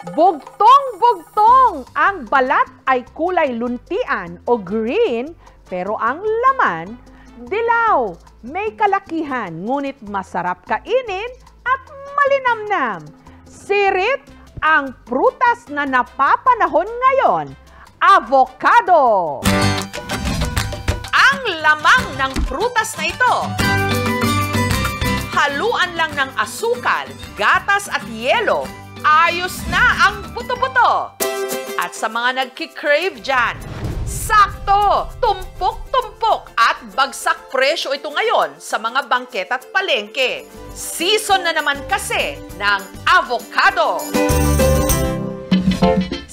Bugtong-bugtong! Ang balat ay kulay luntian o green, pero ang laman, dilaw. May kalakihan, ngunit masarap kainin at malinamnam. Sirit ang prutas na napapanahon ngayon, avocado. Ang lamang ng prutas na ito, haluan lang ng asukal, gatas at yelo, ayos na ang buto-buto. At sa mga nagki-crave dyan, sakto, tumpok-tumpok at bagsak presyo ito ngayon sa mga bangket at palengke. Season na naman kasi ng avocado.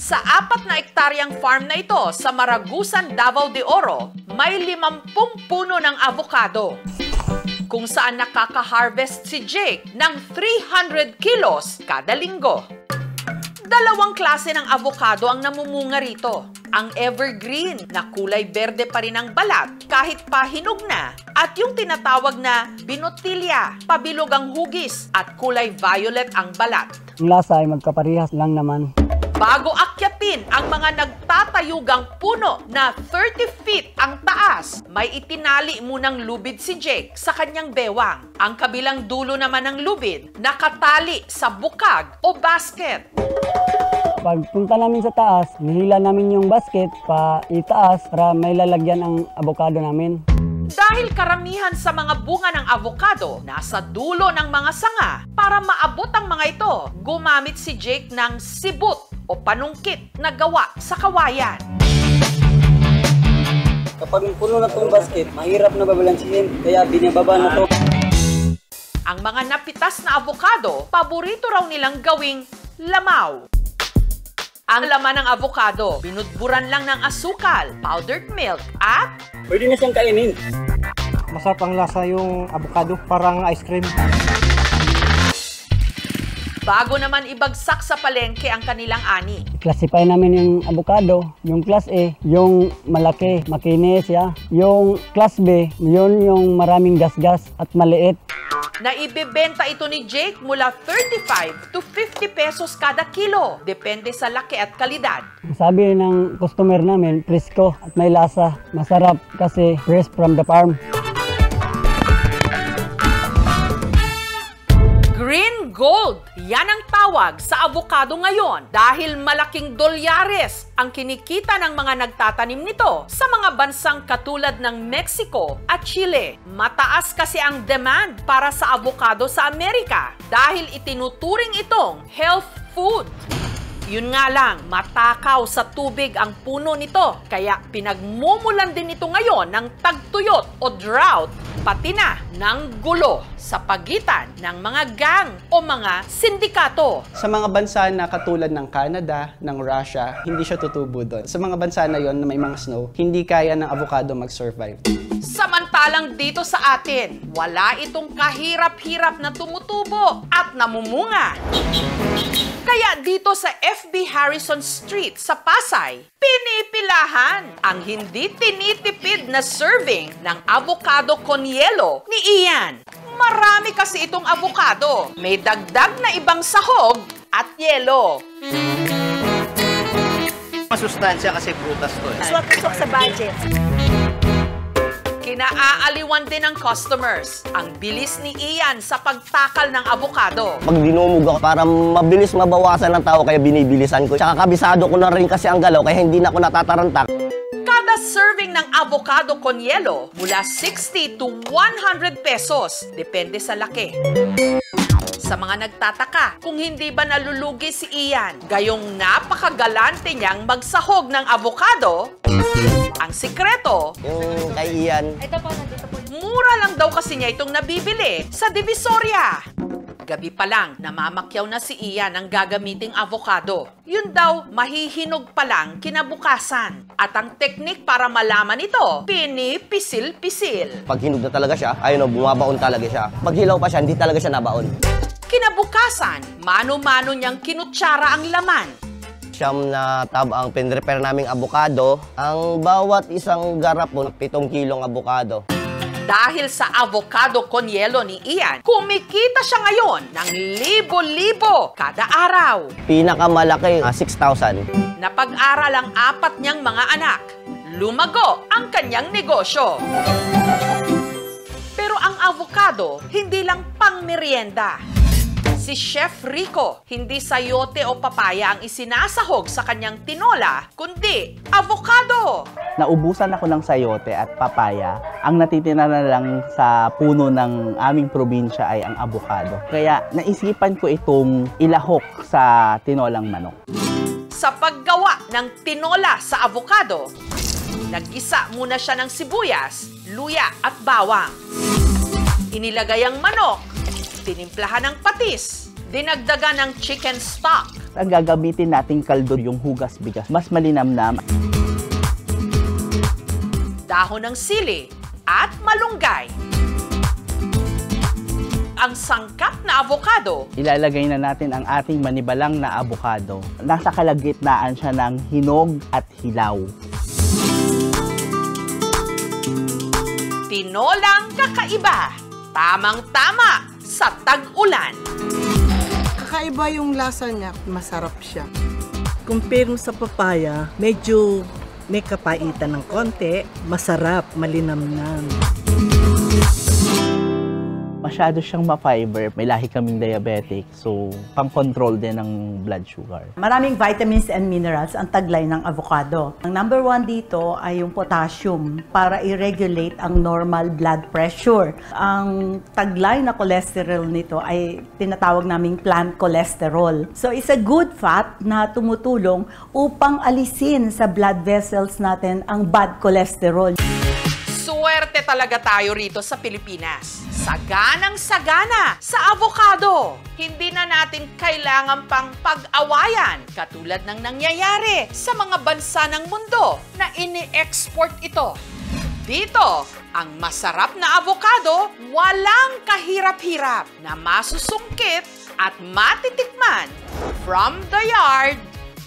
Sa 4 na ektaryang farm na ito sa Maragusan, Davao de Oro, may 50 puno ng avocado, kung saan nakaka-harvest si Jake ng 300 kilos kada linggo. Dalawang klase ng avocado ang namumunga rito. Ang evergreen na kulay berde pa rin ang balat kahit pa hinog na, at yung tinatawag na binotilya, pabilog ang hugis at kulay violet ang balat. Ang lasa ay magkaparehas lang naman. Bago akyatin ang mga nagtatayugang puno na 30 feet ang taas, may itinali munang lubid si Jake sa kanyang bewang. Ang kabilang dulo naman ng lubid nakatali sa bukag o basket. Pagpunta namin sa taas, nihila namin yung basket pa itaas para may lalagyan ang avocado namin. Dahil karamihan sa mga bunga ng avocado nasa dulo ng mga sanga, para maabot ang mga ito, gumamit si Jake ng sibut o panungkit na gawa sa kawayan. Kapag puno na itong basket, mahirap na babalansihin, kaya binababa na to. Ang mga napitas na avocado, paborito raw nilang gawing lamaw. Ang laman ng avocado, binudburan lang ng asukal, powdered milk, at Pwede na siyang kainin. Masarap ang lasa yung avocado, parang ice cream. bago naman ibagsak sa palengke ang kanilang ani. Classify namin yung avocado, yung class A, yung malaki, makinis siya. Yung class B, yun yung maraming gasgas at maliit. Naibebenta ito ni Jake mula 35 to 50 pesos kada kilo, depende sa laki at kalidad. Sabi ng customer namin, presko at may lasa. Masarap kasi fresh from the farm. Green gold, yan ang tawag sa avocado ngayon dahil malaking dolyares ang kinikita ng mga nagtatanim nito sa mga bansang katulad ng Mexico at Chile. Mataas kasi ang demand para sa avocado sa Amerika dahil itinuturing itong health food. Yun nga lang, matakaw sa tubig ang puno nito, kaya pinagmumulan din ito ngayon ng tagtuyot o drought, pati na ng gulo sa pagitan ng mga gang o mga sindikato. Sa mga bansa na katulad ng Canada, ng Russia, hindi siya tutubo doon. Sa mga bansa na yon na may mga snow, hindi kaya ng avocado mag-survive. Samantalang dito sa atin, wala itong kahirap-hirap na tumutubo at namumunga. Kaya dito sa FB Harrison Street sa Pasay, pinipilahan ang hindi tinitipid na serving ng avocado con yelo ni Ian. Marami kasi itong avocado. May dagdag na ibang sahog at yelo. Masustansya kasi prutas to eh. Swak-swak sa budget. Kinaaaliwan din ng customers ang bilis ni Ian sa pagtakal ng avocado. Pag dinumog ako, para mabilis mabawasan ng tao, kaya binibilisan ko. Tsaka kabisado ko na rin kasi ang galaw, kaya hindi na ako natatarantak. Kada serving ng avocado con yelo, mula 60 to 100 pesos, depende sa laki. Sa mga nagtataka kung hindi ba nalulugi si Ian, gayong napakagalante niyang magsahog ng avocado, ang sikreto, Yung kay Ian, Ito po, nandito po. mura lang daw kasi niya itong nabibili sa Divisoria. Gabi pa lang, namamakyaw na si Ian ang gagamiting avocado. Yun daw, mahihinog pa lang kinabukasan. At ang teknik para malaman ito, pinipisil-pisil. pag hinog na talaga siya, ayun o, bumabaon talaga siya. Pag hilaw pa siya, hindi talaga siya nabaon. Kinabukasan, mano-mano niyang kinutsara ang laman. Siyam na tab ang pinrepair naming avocado. Ang bawat isang garapon, 7 kilong avocado. Dahil sa avocado con yelo ni Ian, kumikita siya ngayon ng libo-libo kada araw. Pinakamalaki, 6,000. Napag-aral ang 4 niyang mga anak. Lumago ang kanyang negosyo. Pero ang avocado, hindi lang pang merienda. Si Chef Rico, hindi sayote o papaya ang isinasahog sa kanyang tinola, kundi avocado. Naubusan ako ng sayote at papaya. Ang natitira na lang sa puno ng aming probinsya ay ang avocado. Kaya naisipan ko itong ilahok sa tinolang manok. Sa paggawa ng tinola sa avocado, nag-isa muna siya ng sibuyas, luya at bawang. Inilagay ang manok, tinimplahan ng patis, dinagdagan ng chicken stock. Ang gagamitin nating kaldo yung hugas bigas, mas malinamnam. Dahon ng sili at malunggay. Ang sangkap na avocado, Ilalagay na natin ang ating manibalang na avocado. Nasa kalagitnaan siya ng hinog at hilaw. tinolang kakaiba. Tamang-tama sa tag-ulan. Kakaiba yung lasa niya, masarap siya. Compare mo sa papaya, medyo may kapaitan ng konti, masarap, malinamnam. Masyado siyang ma-fiber. May lahi kaming diabetic, so pang-control din ng blood sugar. Maraming vitamins and minerals ang taglay ng avocado. Ang number 1 dito ay yung potassium para i-regulate ang normal blood pressure. Ang taglay na cholesterol nito ay tinatawag naming plant cholesterol. So it's a good fat na tumutulong upang alisin sa blood vessels natin ang bad cholesterol. Swerte talaga tayo rito sa Pilipinas. Saganang-sagana sa avocado. Hindi na natin kailangan pang pag-awayan katulad ng nangyayari sa mga bansa ng mundo na ini-export ito. Dito, ang masarap na avocado, walang kahirap-hirap na masusungkit at matitikman from the yard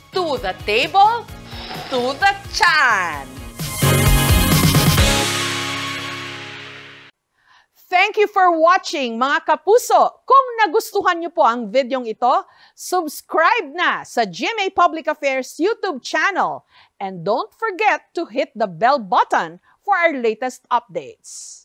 to the table to the chan. Thank you for watching, mga kapuso. Kung nagustuhan niyo po ang videong ito, subscribe na sa GMA Public Affairs YouTube channel. And don't forget to hit the bell button for our latest updates.